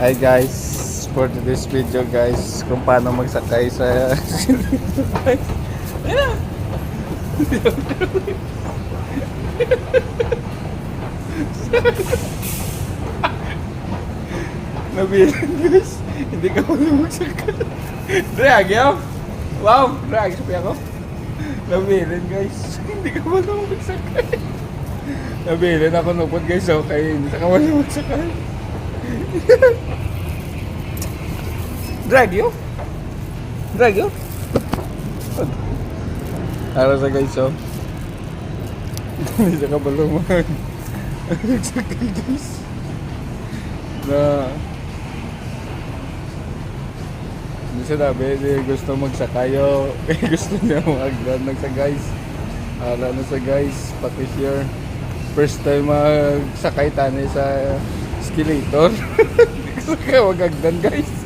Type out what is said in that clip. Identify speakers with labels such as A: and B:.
A: Hi guys, for this video guys, kung paano magsakay sa guys. Ayan. Nabilan guys, hindi ka pala magsakay. Drag yun? Wow, drag sabi ako. Nabilan guys, hindi ka pala magsakay. Nabilan ako nupod guys, okay, hindi ka pala magsakay. Drag yun? Drag yun? Para sa guys, oh. Hindi siya kabalungan. Nagsakay guys. Na hindi siya nabi, hindi gusto magsakay, oh. Gusto niya mag-agdan lang sa guys. Ala na sa guys, pati siya first time magsakay tani sa escalator. Hindi ko saka mag-agdan guys.